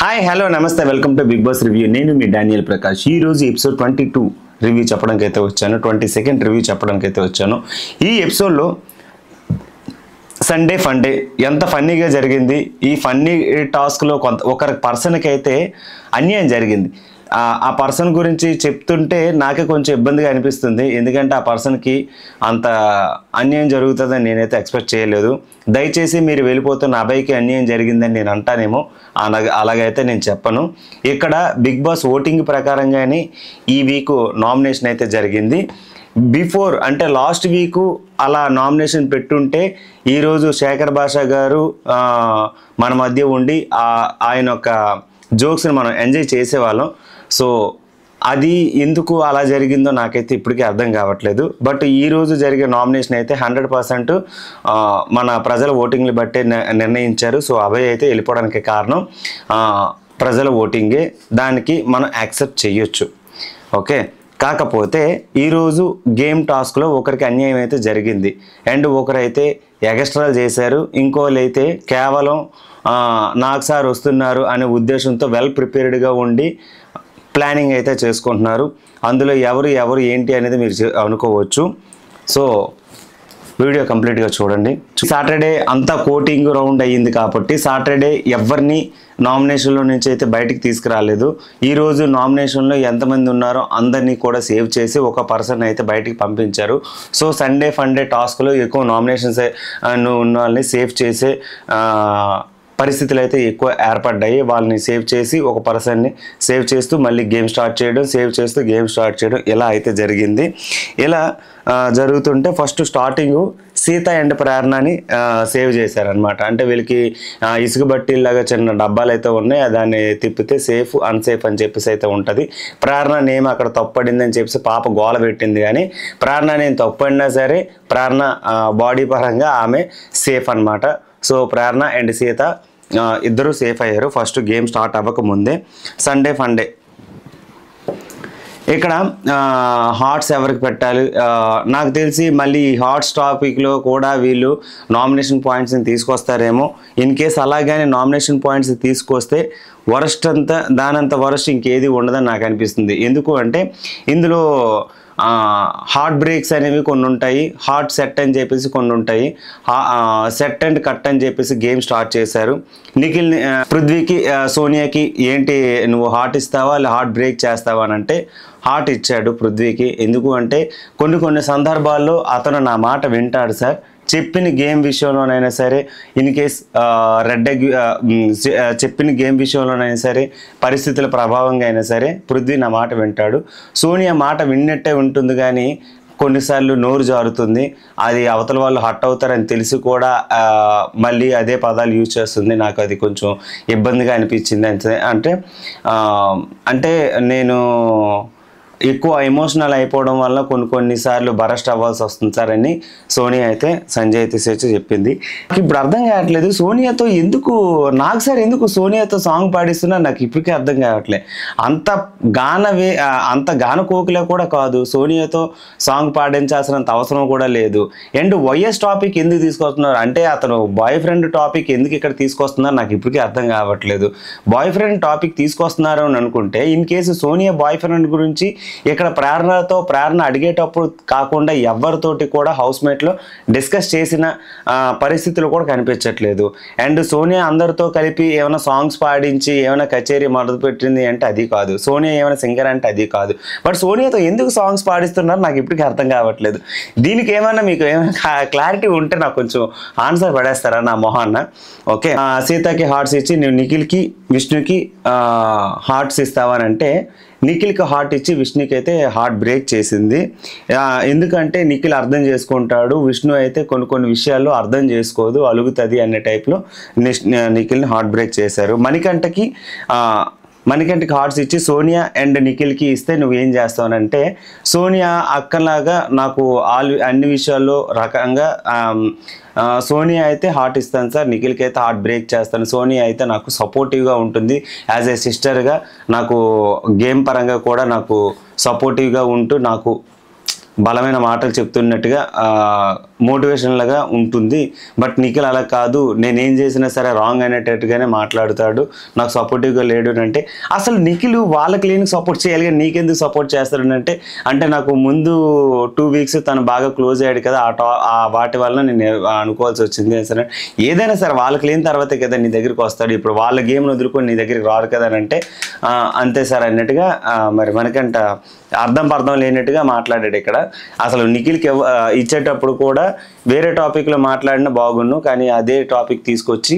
Hi hello నమస్తే welcome to Bigg Boss review. నేను మీ డానియల్ ప్రకాష్. ఈ రోజు ఎపిసోడ్ 22 రివ్యూ చెప్పడానికి అయితే వచ్చాను. 22nd రివ్యూ చెప్పడానికి అయితే వచ్చాను. ఈ ఎపిసోడ్లో సండే ఫండే ఎంత ఫన్నీగా జరిగింది. ఈ ఫన్నీ టాస్క్లో ఒకరి పర్సన్కి అయితే అన్యాయం జరిగింది. ఆ పర్సన్ గురించి చెప్తుంటే నాకే కొంచెం ఇబ్బందిగా అనిపిస్తుంది. ఎందుకంటే ఆ పర్సన్కి అంత అన్యాయం జరుగుతుందని నేనైతే ఎక్స్పెక్ట్ చేయలేదు. దయచేసి మీరు వెళ్ళిపోతున్న అబ్బాయికి అన్యాయం జరిగిందని నేను అంటానేమో, అలాగైతే నేను చెప్పను. ఇక్కడ బిగ్ బాస్ ఓటింగ్ ప్రకారంగానే ఈ వీక్ నామినేషన్ అయితే జరిగింది. బిఫోర్ అంటే లాస్ట్ వీకు అలా నామినేషన్ పెట్టుంటే ఈరోజు శేఖర్ భాషా గారు మన మధ్య ఉండి ఆయన యొక్క జోక్స్ని మనం ఎంజాయ్ చేసేవాళ్ళం. సో అది ఎందుకు అలా జరిగిందో నాకైతే ఇప్పటికీ అర్థం కావట్లేదు. బట్ ఈరోజు జరిగే నామినేషన్ అయితే 100% మన ప్రజల ఓటింగ్ని బట్టే నిర్ణయించారు. సో అభయ్ అయితే వెళ్ళిపోవడానికి కారణం ప్రజల ఓటింగే. దానికి మనం యాక్సెప్ట్ చేయొచ్చు. ఓకే, కాకపోతే ఈరోజు గేమ్ టాస్క్లో ఒకరికి అన్యాయం అయితే జరిగింది. అండ్ ఒకరైతే ఎక్స్ట్రాలు చేశారు. ఇంకోళ్ళు అయితే కేవలం నాకు సార్ వస్తున్నారు అనే ఉద్దేశంతో వెల్ ప్రిపేర్డ్గా ఉండి ప్లానింగ్ అయితే చేసుకుంటున్నారు. అందులో ఎవరు ఏంటి అనేది మీరు అనుకోవచ్చు. సో వీడియో కంప్లీట్గా చూడండి. సాటర్డే అంతా కోటింగ్ రౌండ్ అయ్యింది కాబట్టి సాటర్డే ఎవరిని నామినేషన్లో నుంచి అయితే బయటికి తీసుకురాలేదు. ఈరోజు నామినేషన్లో ఎంతమంది ఉన్నారో అందరినీ కూడా సేవ్ చేసి ఒక పర్సన్ అయితే బయటికి పంపించారు. సో సండే ఫండే టాస్క్లో ఎక్కువ నామినేషన్స్ ఉన్న వాళ్ళని సేవ్ చేసే పరిస్థితులు అయితే ఎక్కువ ఏర్పడ్డాయి. వాళ్ళని సేవ్ చేసి ఒక పర్సన్ని సేవ్ చేస్తూ మళ్ళీ గేమ్ స్టార్ట్ చేయడం, సేవ్ చేస్తూ గేమ్ స్టార్ట్ చేయడం, ఇలా అయితే జరిగింది. ఇలా జరుగుతుంటే ఫస్ట్ స్టార్టింగ్ సీత అండ్ ప్రేరణని సేవ్ చేశారనమాట. అంటే వీళ్ళకి ఇసుక బట్టీలాగా చిన్న డబ్బాలు అయితే ఉన్నాయి. దాన్ని తిప్పితే సేఫ్ అన్సేఫ్ అని చెప్పేసి అయితే ఉంటుంది. ప్రేరణ నేమ్ అక్కడ తప్పడింది అని చెప్పేసి పాప గోల పెట్టింది. కానీ ప్రేరణ నేను తప్పడినా సరే ప్రేరణ బాడీ పరంగా ఆమె సేఫ్ అనమాట. సో ప్రేరణ అండ్ సీత ఇద్దరు సేఫ్ అయ్యారు ఫస్ట్ గేమ్ స్టార్ట్ అవ్వకముందే. సండే ఫండే ఇక్కడ హార్ట్స్ ఎవరికి పెట్టాలి నాకు తెలిసి మళ్ళీ ఈ హార్ట్స్ టాపిక్లో కూడా వీళ్ళు నామినేషన్ పాయింట్స్ని తీసుకొస్తారేమో. ఇన్ కేస్ అలాగనే నామినేషన్ పాయింట్స్ తీసుకొస్తే వరస్ట్ అంతా దానంత వరస్ట్ ఇంకేది ఉండదని నాకు అనిపిస్తుంది. ఎందుకు అంటే ఇందులో హార్ట్ బ్రేక్స్ అనేవి కొన్ని ఉంటాయి, హార్ట్ సెట్ అని చెప్పేసి కొన్ని ఉంటాయి. సెట్ అండ్ కట్ అని చెప్పేసి గేమ్ స్టార్ట్ చేశారు. నిఖిల్ని పృథ్వీకి సోనియాకి ఏంటి నువ్వు హార్ట్ ఇస్తావా లేదా హార్ట్ బ్రేక్ చేస్తావా అని అంటే హార్ట్ ఇచ్చాడు పృథ్వీకి. ఎందుకు అంటే కొన్ని సందర్భాల్లో అతను నా మాట వింటాడు సార్. చెప్పిన గేమ్ విషయంలోనైనా సరే, ఇన్ కేస్ చెప్పిన గేమ్ విషయంలోనైనా సరే, పరిస్థితుల ప్రభావంగా అయినా సరే పృథ్వీ నా మాట వింటాడు. సోనియా మాట విన్నట్టే ఉంటుంది కానీ కొన్నిసార్లు నోరు జారుతుంది. అది అవతల వాళ్ళు హర్ట్ అవుతారని తెలిసి కూడా మళ్ళీ అదే పదాలు యూజ్ చేస్తుంది. నాకు అది కొంచెం ఇబ్బందిగా అనిపించింది. అంటే నేను ఎక్కువ ఎమోషనల్ అయిపోవడం వల్ల కొన్నిసార్లు బరస్ట్ అవ్వాల్సి వస్తుంది సార్ అని సోనియా అయితే సంజయ్ అయితే చెప్పింది. ఇప్పుడు అర్థం కావట్లేదు సోనియాతో ఎందుకు సోనియాతో సాంగ్ పాడిస్తున్నా నాకు ఇప్పటికీ అర్థం కావట్లేదు. అంత గాన కోకిలా కూడా కాదు, సోనియాతో సాంగ్ పాడించాల్సినంత అవసరం కూడా లేదు. అండ్ వైఎస్ టాపిక్ ఎందుకు తీసుకొస్తున్నారు అంటే అతను బాయ్ ఫ్రెండ్ టాపిక్ ఎందుకు ఇక్కడ తీసుకొస్తున్నారు నాకు ఇప్పటికీ అర్థం కావట్లేదు. బాయ్ ఫ్రెండ్ టాపిక్ తీసుకొస్తున్నారు అని అనుకుంటే in case Sonia boy friend గురించి ఇక్కడ ప్రేరణ అడిగేటప్పుడు కాకుండా ఎవరితోటి కూడా హౌస్ మేట్లో డిస్కస్ చేసిన పరిస్థితులు కూడా కనిపించట్లేదు. అండ్ సోనియా అందరితో కలిపి ఏమైనా సాంగ్స్ పాడించి ఏమైనా కచేరీ మొదలు పెట్టింది అంటే అది కాదు. సోనియా ఏమైనా సింగర్ అంటే అది కాదు. బట్ సోనియాతో ఎందుకు సాంగ్స్ పాడిస్తున్నారు నాకు ఇప్పటికీ అర్థం కావట్లేదు. దీనికి ఏమైనా మీకు ఏమైనా క్లారిటీ ఉంటే నాకు కొంచెం ఆన్సర్ పడేస్తారా నా మొహాన్న. ఓకే, సీతకి హార్ట్స్ ఇచ్చి నువ్వు నిఖిల్కి విష్ణుకి హార్ట్స్ ఇస్తావనంటే నిఖిల్కి హార్ట్ ఇచ్చి విష్ణుకి అయితే హార్ట్ బ్రేక్ చేసింది. ఎందుకంటే నిఖిల్ అర్థం చేసుకుంటాడు, విష్ణు అయితే కొన్ని విషయాల్లో అర్థం చేసుకోదు, అలుగుతుంది అనే టైప్లో నిఖిల్ని హార్ట్ బ్రేక్ చేశారు. మణికంఠకి హార్ట్స్ ఇచ్చి సోనియా అండ్ నిఖిల్కి ఇస్తే నువ్వేం చేస్తావనంటే సోనియా అక్కలాగా నాకు అన్ని విషయాల్లో రకంగా సోనియా అయితే హార్ట్ ఇస్తాను సార్, నిఖిల్కి అయితే హార్ట్ బ్రేక్ చేస్తాను. సోనియా అయితే నాకు సపోర్టివ్గా ఉంటుంది, యాజ్ ఏ సిస్టర్గా నాకు గేమ్ పరంగా కూడా నాకు సపోర్టివ్గా ఉంటూ నాకు బలమైన మాటలు చెప్తున్నట్టుగా మోటివేషన్ లాగా ఉంటుంది. బట్ నిఖిల్ అలా కాదు, నేనేం చేసినా సరే రాంగ్ అనేటట్టుగానే మాట్లాడుతాడు, నాకు సపోర్టివ్గా లేడు అంటే అసలు నిఖిల్ వాళ్ళకి లేని సపోర్ట్ చేయాలి కానీ నీకెందుకు సపోర్ట్ చేస్తాడనంటే అంటే నాకు ముందు 2 వీక్స్ తను బాగా క్లోజ్ అయ్యాడు కదా, వాటి వల్ల నేను అనుకోవాల్సి వచ్చింది. సరే ఏదైనా సరే వాళ్ళకి లేని తర్వాతే కదా నీ దగ్గరికి వస్తాడు, ఇప్పుడు వాళ్ళ గేమ్ను వదులుకొని నీ దగ్గరికి రారు కదా అని అంటే అంతే సార్ అన్నట్టుగా మరి మనకంట అర్థం లేనట్టుగా మాట్లాడాడు ఇక్కడ. అసలు నిఖిల్కి ఇచ్చేటప్పుడు కూడా వేరే టాపిక్లో మాట్లాడినా బాగుండు, కానీ అదే టాపిక్ తీసుకొచ్చి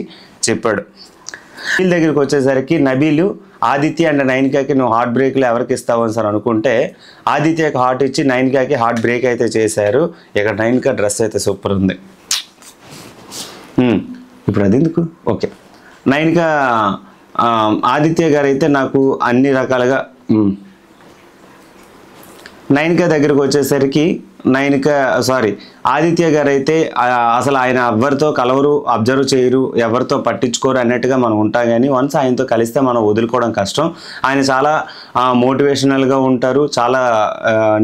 చెప్పాడు. నిఖిల్ దగ్గరికి వచ్చేసరికి నబీలు ఆదిత్య అండ్ నైనికాకి నువ్వు హార్ట్ బ్రేక్లో ఎవరికి ఇస్తావు అని సార్ అనుకుంటే ఆదిత్యకి హార్ట్ ఇచ్చి నైనికాకి హార్ట్ బ్రేక్ అయితే చేశారు. ఇక్కడ నైనికా డ్రెస్ అయితే సూపర్ ఉంది. ఇప్పుడు అది ఎందుకు ఓకే. నైనికా ఆదిత్య గారు అయితే నాకు అన్ని రకాలుగా నైనికా దగ్గరకు వచ్చేసరికి ఆదిత్య గారు అయితే అసలు ఆయన ఎవరితో కలవరు, అబ్జర్వ్ చేయరు, ఎవరితో పట్టించుకోరు అన్నట్టుగా మనం ఉంటాం. కానీ వన్స్ ఆయనతో కలిస్తే మనం వదులుకోవడం కష్టం. ఆయన చాలా మోటివేషనల్గా ఉంటారు, చాలా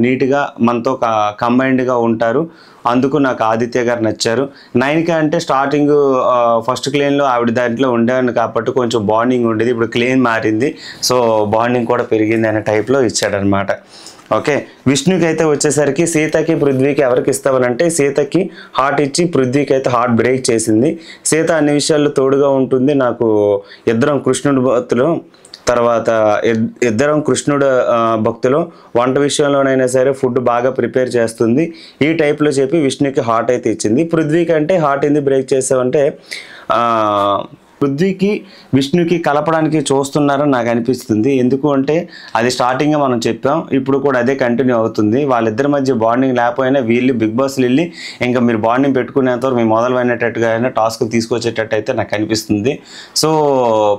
నీట్గా మనతో కంబైన్డ్గా ఉంటారు. అందుకు నాకు ఆదిత్య గారు నచ్చారు. నైనికా అంటే స్టార్టింగ్ ఫస్ట్ క్లేన్లో ఆవిడ దాంట్లో ఉండేవాడిని కాబట్టి కొంచెం బాండింగ్ ఉండేది, ఇప్పుడు క్లేన్ మారింది, సో బాండింగ్ కూడా పెరిగింది అనే టైప్లో ఇచ్చాడనమాట. ఓకే. విష్ణుకి అయితే వచ్చేసరికి సీతకి పృథ్వీకి ఎవరికి ఇస్తామనంటే సీతకి హార్ట్ ఇచ్చి పృథ్వీకి అయితే హార్ట్ బ్రేక్ చేసింది. సీత అన్ని విషయాల్లో తోడుగా ఉంటుంది, నాకు ఇద్దరం కృష్ణుడి భక్తులు, తర్వాత ఇద్దరం కృష్ణుడు భక్తులు, వంట విషయంలోనైనా సరే ఫుడ్ బాగా ప్రిపేర్ చేస్తుంది, ఈ టైప్లో చెప్పి విష్ణుకి హార్ట్ అయితే ఇచ్చింది. పృథ్వీకి అంటే హార్ట్ ఎందుకు బ్రేక్ చేసావంటే పృథ్వీకి విష్ణుకి కలపడానికి చూస్తున్నారని నాకు అనిపిస్తుంది. ఎందుకు అంటే అది స్టార్టింగ్గా మనం చెప్పాం, ఇప్పుడు కూడా అదే కంటిన్యూ అవుతుంది. వాళ్ళిద్దరి మధ్య బాండింగ్ లేకపోయినా వీళ్ళు బిగ్ బాస్లు వెళ్ళి ఇంకా మీరు బాండింగ్ పెట్టుకునేంతవరకు మేము మొదలుపెట్టేటట్టుగా అయినా టాస్క్ తీసుకొచ్చేటట్టు అయితే నాకు అనిపిస్తుంది. సో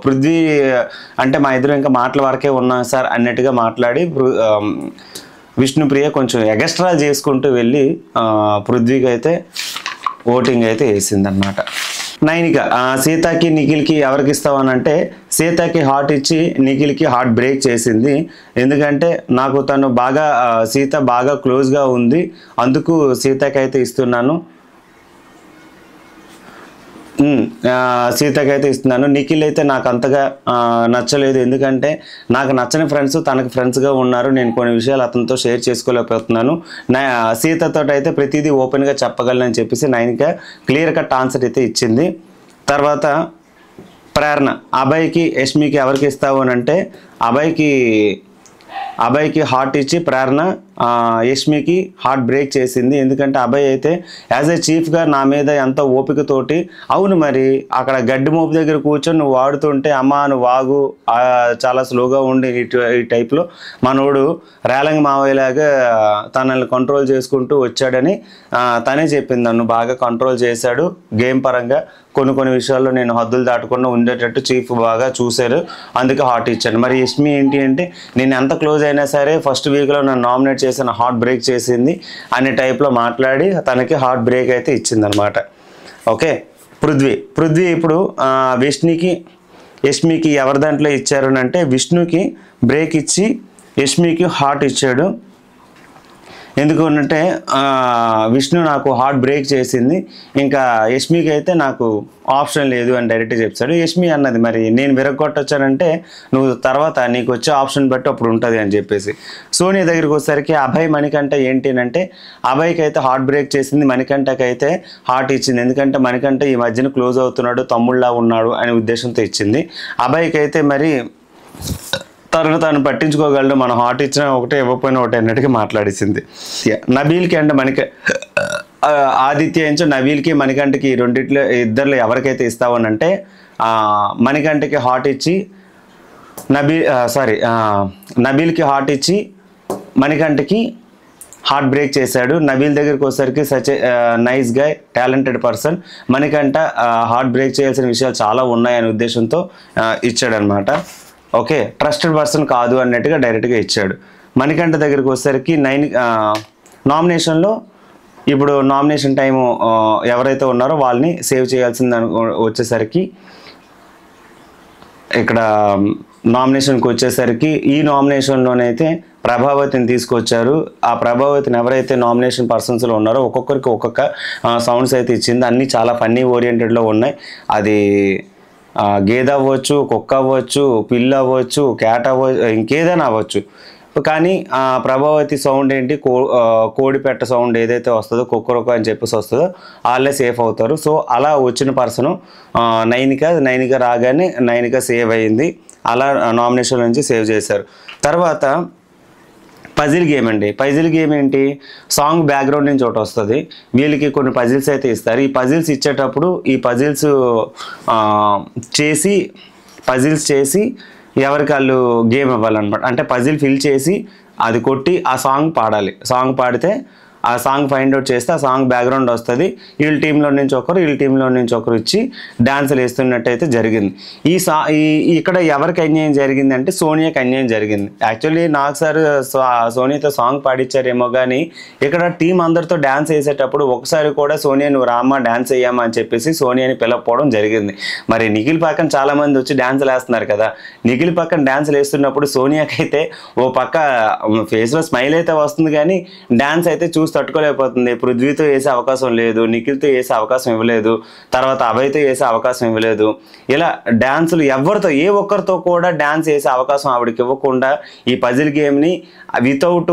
పృథ్వీ అంటే మా ఇద్దరు ఇంకా మాటల వరకే ఉన్నాం సార్ అన్నట్టుగా మాట్లాడి విష్ణుప్రియ కొంచెం ఎగస్ట్రా చేసుకుంటూ వెళ్ళి పృథ్వీకి అయితే ఓటింగ్ అయితే వేసిందనమాట. నైనిక సీతకి నిఖిల్కి ఎవరికి ఇస్తామనంటే సీతకి హార్ట్ ఇచ్చి నిఖిల్కి హార్ట్ బ్రేక్ చేసింది. ఎందుకంటే నాకు తను బాగా సీత బాగా క్లోజ్గా ఉంది, అందుకు సీతకి అయితే ఇస్తున్నాను. సీతకైతే ఇస్తున్నాను. నిఖిల్ అయితే నాకు అంతగా నచ్చలేదు, ఎందుకంటే నాకు నచ్చని ఫ్రెండ్స్ తనకు ఫ్రెండ్స్గా ఉన్నారు, నేను కొన్ని విషయాలు అతనితో షేర్ చేసుకోలేకపోతున్నాను. సీతతో అయితే ప్రతిదీ ఓపెన్గా చెప్పగలనని చెప్పేసి నైనిక క్లియర్ కట్ ఆన్సర్ అయితే ఇచ్చింది. తర్వాత ప్రేరణ అభయ్కి యష్మికి ఎవరికి ఇస్తావు అని అంటే అభయ్కి హార్ట్ ఇచ్చి ప్రేరణ యష్మికి హార్ట్ బ్రేక్ చేసింది. ఎందుకంటే అభయ్ అయితే యాజ్ ఏ చీఫ్గా నా మీద ఎంతో ఓపికతోటి, అవును మరి అక్కడ గడ్డి మోపు దగ్గర కూర్చొని నువ్వు వాడుతుంటే అమ్మా నువ్వు వాగు చాలా స్లోగా ఉండి ఈ టైప్లో మనోడు రేలంగి మావయ్యలాగా తనని కంట్రోల్ చేసుకుంటూ వచ్చాడని తనే చెప్పింది. నన్ను బాగా కంట్రోల్ చేశాడు గేమ్ పరంగా, కొన్ని విషయాల్లో నేను హద్దులు దాటకుండా ఉండేటట్టు చీఫ్ బాగా చూశారు, అందుకే హార్ట్ ఇచ్చాను. మరి యష్మి ఏంటి అంటే నేను ఎంత క్లోజ్ అయినా సరే ఫస్ట్ వీక్లో నన్ను నామినేట్ చేసిన హార్ట్ బ్రేక్ చేసింది అనే టైప్లో మాట్లాడి తనకి హార్ట్ బ్రేక్ అయితే ఇచ్చిందనమాట. ఓకే. పృథ్వీ ఇప్పుడు యష్మికి ఎవరి దాంట్లో ఇచ్చారు అంటే విష్ణుకి బ్రేక్ ఇచ్చి యష్మికి హార్ట్ ఇచ్చాడు. ఎందుకు అంటే విష్ణు నాకు హార్ట్ బ్రేక్ చేసింది, ఇంకా యష్మికి అయితే నాకు ఆప్షన్ లేదు అని డైరెక్ట్గా చెప్తాడు. యష్మి అన్నది మరి నేను విరగొట్టొచ్చానంటే నువ్వు తర్వాత నీకు వచ్చే ఆప్షన్ బట్టి అప్పుడు ఉంటుంది అని చెప్పేసి. సోనియా దగ్గరికి వచ్చేసరికి అభయ్ మణికంఠ ఏంటి అంటే అభయ్కి అయితే హార్ట్ బ్రేక్ చేసింది, మణికంఠకి అయితే హార్ట్ ఇచ్చింది. ఎందుకంటే మణికంఠ ఈ మధ్యన క్లోజ్ అవుతున్నాడు, తమ్ముళ్ళ ఉన్నాడు అనే ఉద్దేశంతో ఇచ్చింది. అభయ్కి అయితే మరి తను పట్టించుకోగలడు, మనం హార్ట్ ఇచ్చినా ఒకటే ఇవ్వకపోయినా ఒకటే అన్నట్టుగా మాట్లాడేసింది. నబీల్కి అంటే ఆదిత్య ఎంచో నబీల్కి మణికంఠకి ఇద్దరిలో ఎవరికైతే ఇస్తావనంటే మణికంఠకి హార్ట్ ఇచ్చి నబీల్కి హార్ట్ ఇచ్చి మణికంఠకి హార్ట్ బ్రేక్ చేశాడు. నబీల్ దగ్గరికి వచ్చేసరికి such nice guy, talented person. Manikanta heart break చేయాల్సిన విషయాలు చాలా ఉన్నాయనే ఉద్దేశంతో ఇచ్చాడనమాట. ఓకే. ట్రస్టెడ్ పర్సన్ కాదు అన్నట్టుగా డైరెక్ట్గా ఇచ్చాడు. మణికంఠ దగ్గరికి వచ్చేసరికి నామినేషన్లో ఇప్పుడు నామినేషన్ టైము ఎవరైతే ఉన్నారో వాళ్ళని సేవ్ చేయాల్సింది వచ్చేసరికి ఇక్కడ నామినేషన్కి వచ్చేసరికి ఈ నామినేషన్లోనైతే ప్రభావతిని తీసుకొచ్చారు. ఆ ప్రభావతిని ఎవరైతే నామినేషన్ పర్సన్స్లో ఉన్నారో ఒక్కొక్కరికి ఒక్కొక్క సౌండ్స్ అయితే ఇచ్చింది. అన్నీ చాలా ఫన్నీ ఓరియంటెడ్లో ఉన్నాయి. అది గేదె అవ్వచ్చు, కుక్క అవ్వచ్చు, పిల్లి అవ్వచ్చు, క్యాట్ అవ్వచ్చు, ఇంకేదైనా అవ్వచ్చు. కానీ ప్రభావతి సౌండ్ ఏంటి, కోడిపెట్ట సౌండ్ ఏదైతే వస్తుందో కుక్కరొక్క అని చెప్పేసి వస్తుందో వాళ్ళే సేఫ్ అవుతారు. సో అలా వచ్చిన పర్సను నైనిక రాగానే నైనిక సేవ్ అయింది. అలా నామినేషన్ నుంచి సేవ్ చేశారు. తర్వాత పజిల్ గేమ్ అండి. పజిల్ గేమ్ ఏంటి, సాంగ్ బ్యాక్గ్రౌండ్ నుంచి ఒకటి వస్తుంది. వీళ్ళకి కొన్ని పజిల్స్ అయితే ఇస్తారు. ఈ పజిల్స్ ఇచ్చేటప్పుడు ఈ పజిల్స్ చేసి ఎవరికి వాళ్ళు గేమ్ ఇవ్వాలన్నమాట. అంటే పజిల్ ఫిల్ చేసి అది కొట్టి ఆ సాంగ్ పాడాలి. సాంగ్ పాడితే ఆ సాంగ్ ఫైండ్ అవుట్ చేస్తే ఆ సాంగ్ బ్యాక్గ్రౌండ్ వస్తుంది. వీళ్ళ టీంలో నుంచి ఒకరు ఇచ్చి డాన్సులు వేస్తున్నట్టయితే జరిగింది. ఇక్కడ ఎవరికి అన్యాయం జరిగింది అంటే సోనియాకి అన్యాయం జరిగింది. యాక్చువల్లీ నాకు సార్ సోనియాతో సాంగ్ పాడించారేమో కానీ ఇక్కడ టీం అందరితో డ్యాన్స్ వేసేటప్పుడు ఒకసారి కూడా సోనియా నువ్వు రామ్మా డ్యాన్స్ వేయమ్మా అని చెప్పేసి సోనియాని పిలవకపోవడం జరిగింది. మరి నిఖిల్ పక్కన చాలామంది వచ్చి డ్యాన్సులు వేస్తున్నారు కదా. నిఖిల్ పక్కన డ్యాన్సులు వేస్తున్నప్పుడు సోనియాకైతే ఓ పక్క ఫేస్లో స్మైల్ అయితే వస్తుంది కానీ డ్యాన్స్ అయితే చూసి తట్టుకోలేకపోతుంది. పృథ్వీతో వేసే అవకాశం లేదు, నిఖిల్తో వేసే అవకాశం ఇవ్వలేదు, తర్వాత అభయ్తో వేసే అవకాశం ఇవ్వలేదు. ఇలా డ్యాన్సులు ఎవరితో ఏ ఒక్కరితో డ్యాన్స్ వేసే అవకాశం ఆవిడకి ఇవ్వకుండా ఈ పజిల్ గేమ్ని వితౌట్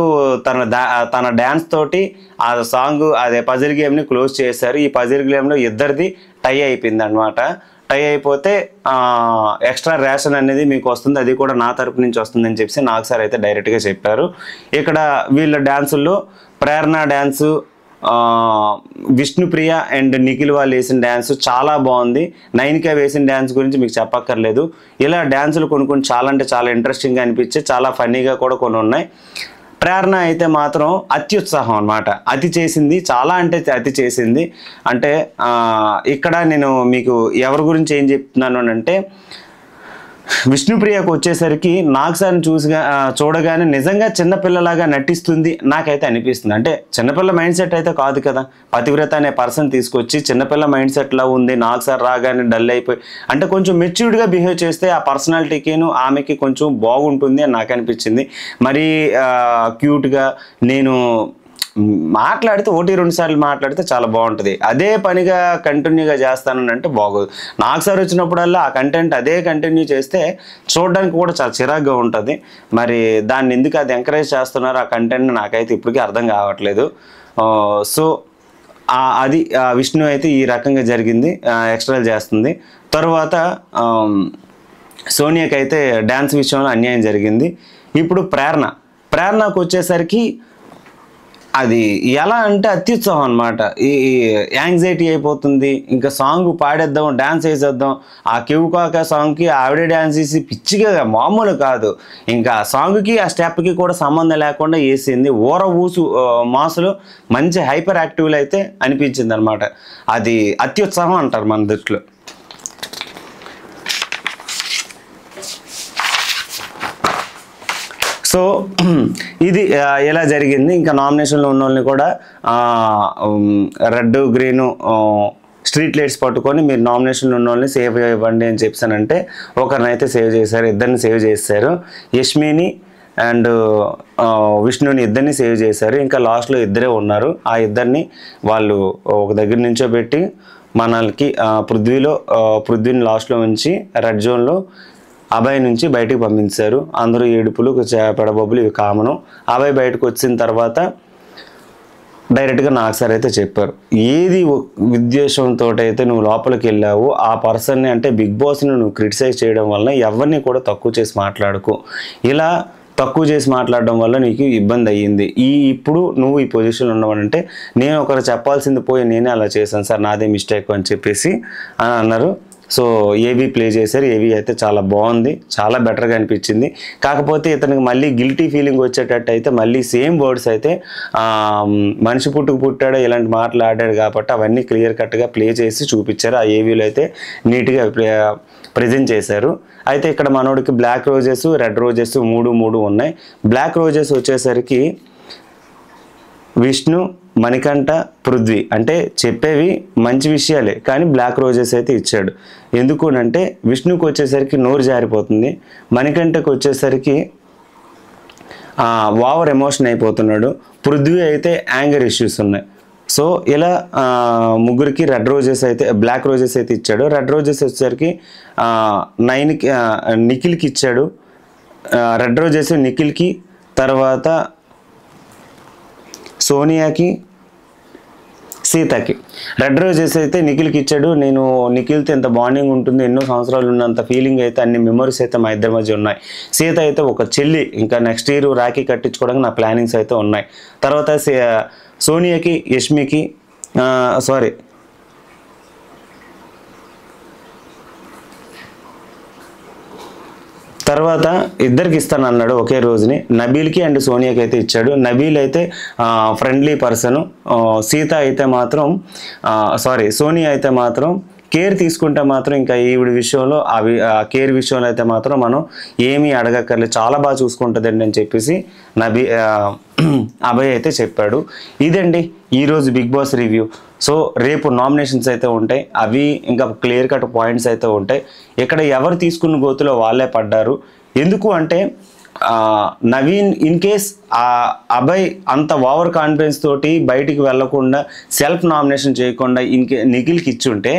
తన డ్యాన్స్ తోటి ఆ సాంగ్ అదే పజిల్ గేమ్ని క్లోజ్ చేశారు. ఈ పజిల్ గేమ్లో ఇద్దరిది టై అయిపోయింది అనమాట. టై అయిపోతే ఎక్స్ట్రా రేషన్ అనేది మీకు వస్తుంది, అది కూడా నా తరపు నుంచి వస్తుందని చెప్పి నాకు సార్ అయితే డైరెక్ట్గా చెప్పారు. ఇక్కడ వీళ్ళ డ్యాన్సుల్లో ప్రేరణ డ్యాన్సు, విష్ణుప్రియ అండ్ నిఖిల్ వాళ్ళు వేసిన డ్యాన్స్ చాలా బాగుంది. నైనిక వేసిన డ్యాన్స్ గురించి మీకు చెప్పక్కర్లేదు. ఇలా డ్యాన్సులు కొన్ని చాలా అంటే చాలా ఇంట్రెస్టింగ్గా అనిపించే, చాలా ఫన్నీగా కూడా కొన్ని ఉన్నాయి. ప్రేరణ అయితే మాత్రం అత్యుత్సాహం అనమాట. చాలా అతి చేసింది. అంటే ఇక్కడ నేను మీకు ఎవరి గురించి ఏం చెప్తున్నాను అంటే విష్ణుప్రియకు వచ్చేసరికి నాకు సార్ని చూడగానే నిజంగా చిన్నపిల్లలాగా నటిస్తుంది నాకైతే అనిపిస్తుంది. అంటే చిన్నపిల్ల మైండ్ సెట్ అయితే కాదు కదా. పతివ్రత అనే పర్సన్ తీసుకొచ్చి చిన్నపిల్ల మైండ్ సెట్లా ఉంది, నాకు సార్ రాగానే డల్ అయిపోయి అంటే కొంచెం మెచ్యూర్డ్గా బిహేవ్ చేస్తే ఆ పర్సనాలిటీకిను ఆమెకి కొంచెం బాగుంటుంది అని నాకు అనిపించింది. మరీ క్యూట్గా నేను మాట్లాడితే 1-2 సార్లు మాట్లాడితే చాలా బాగుంటుంది. అదే పనిగా కంటిన్యూగా చేస్తానని అంటే బాగోదు. నాకు సార్ వచ్చినప్పుడల్లా ఆ కంటెంట్ అదే కంటిన్యూ చేస్తే చూడడానికి కూడా చాలా చిరాగ్గా ఉంటుంది. మరి దాన్ని ఎందుకు అది ఎంకరేజ్ చేస్తున్నారు ఆ కంటెంట్ నాకైతే ఇప్పటికీ అర్థం కావట్లేదు. సో అది విష్ణు అయితే ఈ రకంగా జరిగింది, ఎక్స్ట్రా చేస్తుంది. తర్వాత సోనియాకి అయితే డ్యాన్స్ విషయంలో అన్యాయం జరిగింది. ఇప్పుడు ప్రేరణకు వచ్చేసరికి అది ఎలా అంటే అత్యుత్సాహం అనమాట. ఈ యాంగ్జైటీ అయిపోతుంది. ఇంకా సాంగ్ పాడేద్దాం, డ్యాన్స్ వేసేద్దాం. ఆ కెవ్వుకాక సాంగ్కి ఆవిడే డ్యాన్స్ వేసి పిచ్చిగా మామూలు కాదు. ఇంకా సాంగ్కి ఆ స్టెప్కి కూడా సంబంధం లేకుండా వేసింది. మాసులు మంచి హైపర్ యాక్టివ్లు అయితే అనిపించింది అనమాట. అది అత్యుత్సాహం అంటారు మన దృష్టిలో. సో ఇది ఎలా జరిగింది. ఇంకా నామినేషన్లో ఉన్న వాళ్ళని కూడా రెడ్ గ్రీను స్ట్రీట్ లైట్స్ పట్టుకొని మీరు నామినేషన్లో ఉన్న వాళ్ళని సేవ్ ఇవ్వండి అని చెప్పానంటే ఒకరినైతే సేవ్ చేశారు, ఇద్దరిని సేవ్ చేశారు. యష్మిని అండ్ విష్ణుని ఇద్దరిని సేవ్ చేశారు. ఇంకా లాస్ట్లో ఇద్దరే ఉన్నారు. ఆ ఇద్దరిని వాళ్ళు ఒక దగ్గర నుంచోబెట్టి మనకి పృథ్వీని లాస్ట్లో ఉంచి రెడ్ జోన్లో అభయ్ నుంచి బయటకు పంపించారు. అందరూ ఏడుపులు పెడబొబ్బులు ఇవి కామను. అభయ్ బయటకు వచ్చిన తర్వాత డైరెక్ట్గా నాకు సార్ అయితే చెప్పారు, ఏది ఉద్దేశంతో అయితే నువ్వు లోపలికి వెళ్ళావు ఆ పర్సన్ని అంటే బిగ్ బాస్ని నువ్వు క్రిటిసైజ్ చేయడం వల్ల ఎవరిని కూడా తక్కువ చేసి మాట్లాడుకో. ఇలా తక్కువ చేసి మాట్లాడడం వల్ల నీకు ఇబ్బంది అయ్యింది. ఇప్పుడు నువ్వు ఈ పొజిషన్లో ఉన్నావంటే నేను ఒకరు చెప్పాల్సింది పోయి నేనే అలా చేశాను సార్, నాదే మిస్టేక్ అని చెప్పేసి అన్నారు. సో ఏవి ప్లే చేశారు. ఏవి అయితే చాలా బాగుంది, చాలా బెటర్గా అనిపించింది. కాకపోతే ఇతనికి మళ్ళీ గిల్టీ ఫీలింగ్ వచ్చేటట్టు అయితే మళ్ళీ సేమ్ వర్డ్స్ అయితే మనిషి పుట్టాడో ఇలాంటి మాటలు ఆడాడు కాబట్టి అవన్నీ క్లియర్ కట్గా ప్లే చేసి చూపించారు. ఆ ఏవీలో అయితే నీట్గా ప్రజెంట్ చేశారు. అయితే ఇక్కడ మనోడికి బ్లాక్ రోజెస్, రెడ్ రోజెస్ మూడు ఉన్నాయి. బ్లాక్ రోజెస్ వచ్చేసరికి విష్ణు, మణికంఠ, పృథ్వీ అంటే చెప్పేవి మంచి విషయాలే, కానీ బ్లాక్ రోజెస్ అయితే ఇచ్చాడు. ఎందుకు అంటే విష్ణుకి వచ్చేసరికి నోరు జారిపోతుంది, మణికంఠకి వచ్చేసరికి ఓవర్ ఎమోషన్ అయిపోతున్నాడు, పృథ్వీ అయితే యాంగర్ ఇష్యూస్ ఉన్నాయి. సో ఇలా ముగ్గురికి రెడ్ రోజెస్ అయితే బ్లాక్ రోజెస్ అయితే ఇచ్చాడు. రెడ్ రోజెస్ వచ్చేసరికి 9కి నిఖిల్కి ఇచ్చాడు. రెడ్ రోజెస్ నిఖిల్కి, తర్వాత సోనియాకి, సీతకి. రెడ్ రోజెస్ అయితే నిఖిల్కి ఇచ్చాడు. నేను నిఖిల్తో ఎంత బాండింగ్ ఉంటుంది, ఎన్నో సంవత్సరాలు ఉన్నంత ఫీలింగ్ అయితే, అన్ని మెమరీస్ అయితే మా ఇద్దరి మధ్య ఉన్నాయి. సీత అయితే ఒక చెల్లి, ఇంకా నెక్స్ట్ ఇయర్ రాఖీ కట్టించుకోవడానికి నా ప్లానింగ్స్ అయితే ఉన్నాయి. తర్వాత సోనియాకి, యష్మికి తర్వాత ఇద్దరికి ఇస్తాను అన్నాడు ఒకే రోజుని. నబీల్కి అండ్ సోనియాకి అయితే ఇచ్చాడు. నబీల్ అయితే ఫ్రెండ్లీ పర్సన్, సీత అయితే మాత్రం సోనియా అయితే మాత్రం కేర్ తీసుకుంటే మాత్రం ఇంకా ఈవిడ విషయంలో కేర్ విషయంలో అయితే మాత్రం మనం ఏమీ అడగక్కర్లేదు, చాలా బాగా చూసుకుంటుందండి అని చెప్పేసి అభయ్ అయితే చెప్పాడు. ఇదండి ఈరోజు బిగ్ బాస్ రివ్యూ. సో రేపు నామినేషన్స్ అయితే ఉంటాయి, అవి ఇంకా క్లియర్ కట్ పాయింట్స్ అయితే ఉంటాయి. ఇక్కడ ఎవరు తీసుకున్న గోతులో వాళ్ళే పడ్డారు. ఎందుకు అంటే నవీన్ ఇన్ కేస్ అభయ్ అంత ఓవర్ కాన్ఫిడెన్స్ తోటి బయటికి వెళ్లకుండా సెల్ఫ్ నామినేషన్ చేయకుండా నిఖిల్కి ఇచ్చుంటే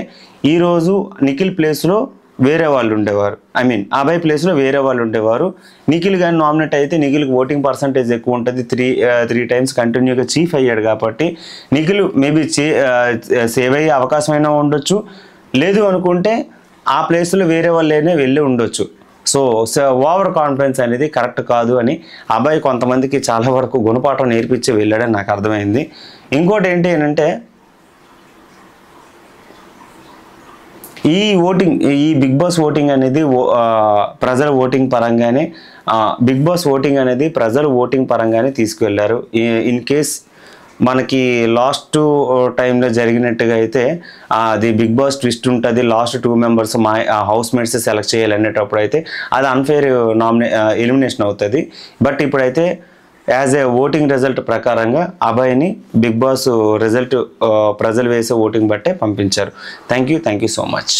ఈరోజు నిఖిల్ ప్లేస్లో వేరే వాళ్ళు ఉండేవారు, అభయ్ ప్లేస్లో వేరే వాళ్ళు ఉండేవారు. నిఖిల్ కానీ నామినేట్ అయితే నిఖిల్కి ఓటింగ్ పర్సంటేజ్ ఎక్కువ ఉంటుంది, త్రీ టైమ్స్ కంటిన్యూగా చీఫ్ అయ్యాడు కాబట్టి నిఖిల్ మేబీ సేవ్ అయ్యే అవకాశమైనా ఉండొచ్చు, లేదు అనుకుంటే ఆ ప్లేస్లో వేరే వాళ్ళైనా వెళ్ళి ఉండొచ్చు. సో ఓవర్ కాన్ఫిడెన్స్ అనేది కరెక్ట్ కాదు అని అభయ్ కొంతమందికి చాలా వరకు గుణపాఠం నేర్పించి వెళ్ళాడని నాకు అర్థమైంది. ఇంకోటి ఏంటి అంటే ఈ బిగ్ బాస్ ఓటింగ్ అనేది ప్రజల ఓటింగ్ పరంగానే ప్రజలు ఓటింగ్ పరంగానే తీసుకువెళ్ళారు. ఇన్ కేస్ మనకి లాస్ట్ టైంలో జరిగినట్టుగా అయితే అది బిగ్ బాస్ ట్విస్ట్ ఉంటుంది, లాస్ట్ 2 మెంబర్స్ మా హౌస్ మేట్స్ సెలెక్ట్ చేయాలి అనేటప్పుడు అయితే అది అన్ఫేర్ ఎలిమినేషన్ అవుతుంది. బట్ ఇప్పుడైతే యాజ్ ఏ ఓటింగ్ రిజల్ట్ ప్రకారంగా అభయ్ని బిగ్ బాస్ రిజల్ట్ ప్రజలు వేసే ఓటింగ్ బట్టే పంపించారు. Thank you so much.